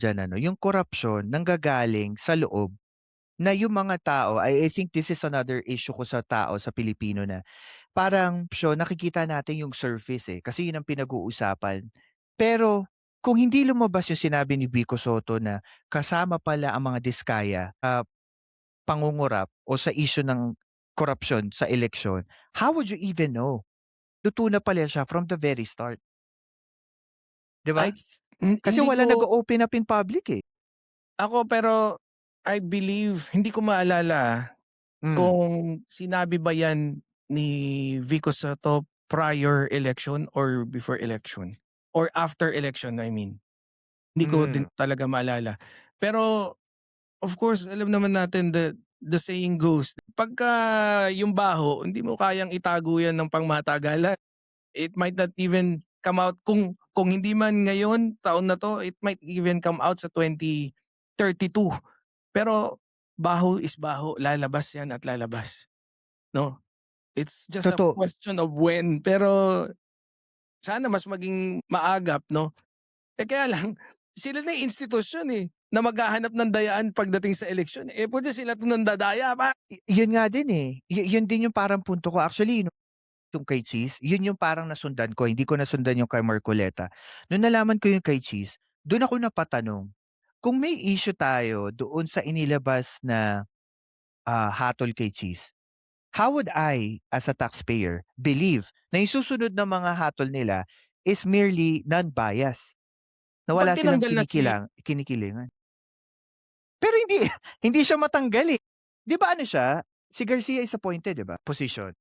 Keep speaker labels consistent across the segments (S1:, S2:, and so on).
S1: diyan ano, yung korapsyon nanggagaling sa loob na yung mga tao I think this is another issue ko sa tao sa Pilipino na parang nakikita natin yung surface, eh, kasi yun ang pinag-uusapan. Pero kung hindi lumabas yung sinabi ni Vico Soto na kasama pala ang mga diskaya, pangungurap o sa issue ng korapsyon sa eleksyon, how would you even know? Luto na pala siya from the very start, 'di ba?
S2: I hin
S1: Kasi
S2: hindi
S1: wala
S2: ko
S1: nag-o-open up in public, eh.
S2: ako pero I believe hindi ko maalala,
S1: Hmm,
S2: kung sinabi ba 'yan ni Vico Soto prior election or before election or after election, I mean. Hindi ko din
S1: hmm,
S2: talaga maalala. Pero of course alam naman natin the saying goes, pagka yung baho hindi mo kayang itago 'yan ng pangmatagalan. It might not even come out kung hindi man ngayon, taon na 'to, it might even come out sa 2032. Pero baho is baho, lalabas 'yan at lalabas, 'no? It's just a
S1: totoo.
S2: question of when, pero sana mas maging maagap, 'no? Eh, kaya lang sila na yung institusyon, eh, na maghahanap ng dayaan pagdating sa eleksyon, eh, puwede sila 'tong nandadaya pa.
S1: Yun nga din, eh, yun din yung parang punto ko actually yung kay Cheese, yun yung parang nasundan ko, hindi ko nasundan yung kay Marcoleta. Nung nalaman ko yung kay Cheese, dun ako napatanong, kung may issue tayo doon sa inilabas na, hatol kay Cheese, how would I, as a taxpayer, believe na yung susunod na mga hatol nila is merely non-bias, na
S2: 'Pag
S1: wala silang
S2: tinanggal na si
S1: kinikilingan? Pero hindi hindi siya matanggal, eh. 'Di ba ano siya, si Garcia is appointed, 'di ba, position?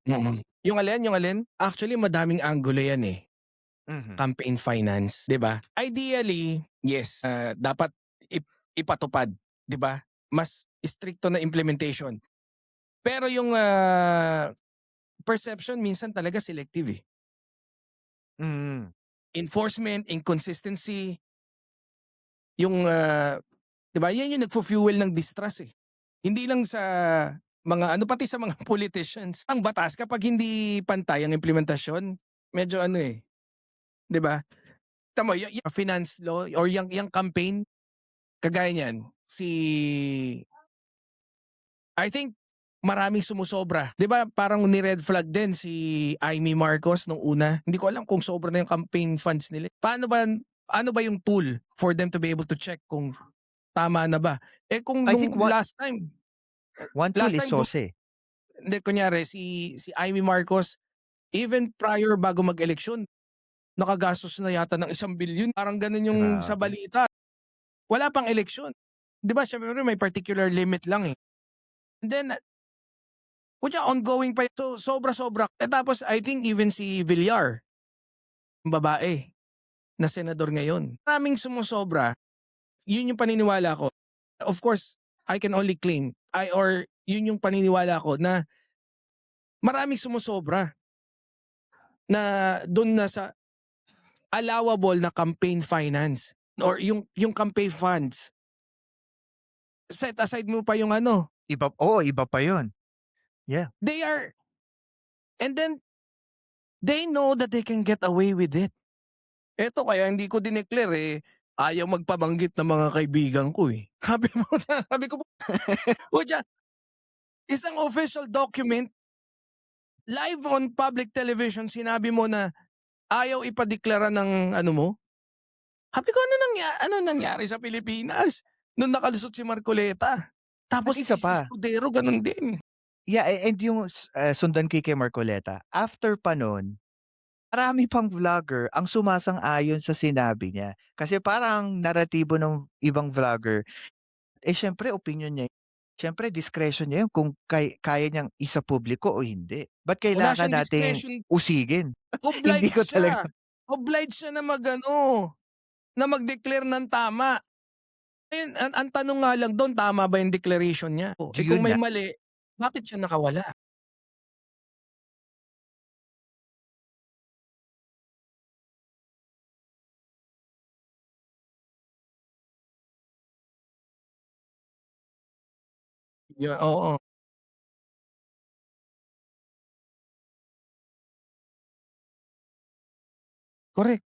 S2: yung alin, yung alin? Actually madaming anggulo 'yan, eh.
S1: Mhm.
S2: Campaign finance, 'di ba? Ideally, yes, dapat ipatupad, 'di ba? Mas istrikto na implementation. Pero yung, perception minsan talaga selective, eh.
S1: Mm.
S2: Enforcement, inconsistency, yung, 'di ba, 'yan yung nagfu-fuel ng distrust, eh. Hindi lang sa mga ano, pati sa mga politicians. Ang batas kapag hindi pantay ang implementasyon, medyo ano, eh, 'di ba? Tama yung finance law or yang campaign, kagaya niyan, I think maraming sumosobra. 'Di ba parang ni-red flag din si Imee Marcos nung una? Hindi ko alam kung sobra na yung campaign funds nila. Ano ba yung tool for them to be able to check kung tama na ba? Eh, kung
S1: I think
S2: nung
S1: one one tool
S2: last
S1: is
S2: time
S1: SOSE.
S2: hindi kunyari si Imee Marcos, even prior bago mag-eleksyon, nakagastos na yata ng 1 bilyon, parang gano'n yung sa
S1: Grabe.
S2: balita. Wala pang eleksyon. 'Di ba siyempre may particular limit lang, eh. And then kutya ongoing pa so sobra-sobra. Eh, tapos I think even si Villar, yung babae na senador ngayon, maraming sumosobra. Yun yung paniniwala ko. Of course, I can only claim or yun yung paniniwala ko na maraming sumosobra na dun na sa allowable na campaign finance or yung campaign funds. Set aside mo pa yung ano,
S1: Iba pa yun. Yeah.
S2: they are and then they know that they can get away with it. Eto kaya hindi ko dineclare, eh, ayaw magpabanggit ng mga kaibigan ko, eh. Sabi ko, "Putya, isang official document, live on public television sinabi mo na ayaw ipadeklara ng ano mo?" Sabi ko, ano nangyari sa Pilipinas nung nakalusot si Marcoleta?
S1: At
S2: Tapos si
S1: isa
S2: Chis
S1: pa,
S2: Escudero gano'n din.
S1: yeah, and yung sundan ko kay Marcoleta, after pa nun, marami pang vlogger ang sumasang-ayon sa sinabi niya. Kasi parang naratibo ng ibang vlogger, eh, siyempre opinyon niya, siyempre discretion niya yun kung kaya niyang isapubliko o hindi. Ba't
S2: Wala
S1: kailangan
S2: siyang
S1: nating
S2: discretion,
S1: usigin? Hindi
S2: obliged
S1: ko talaga
S2: siya. Obliged siya na na mag-declare ng tama. Ayun, ang tanong nga lang dun, tama ba yung declaration niya? Oh, eh, kung
S1: yun
S2: may
S1: nga.
S2: mali, bakit siya nakawala? Oo, correct.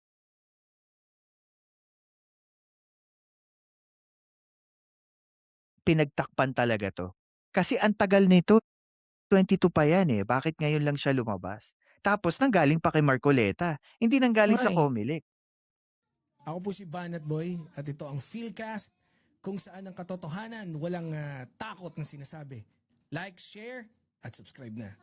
S1: pinagtakpan talaga 'to. Kasi ang tagal nito, 22 pa yan, eh, bakit ngayon lang siya lumabas? Tapos nanggaling pa kay Marcoleta, hindi
S2: Oo
S1: nanggaling
S2: nga
S1: sa
S2: eh.
S1: Comelec.
S2: Ako po si Banat Boy at ito ang Philcast kung saan ang katotohanan walang takot na sinasabi. Like, share, at subscribe na.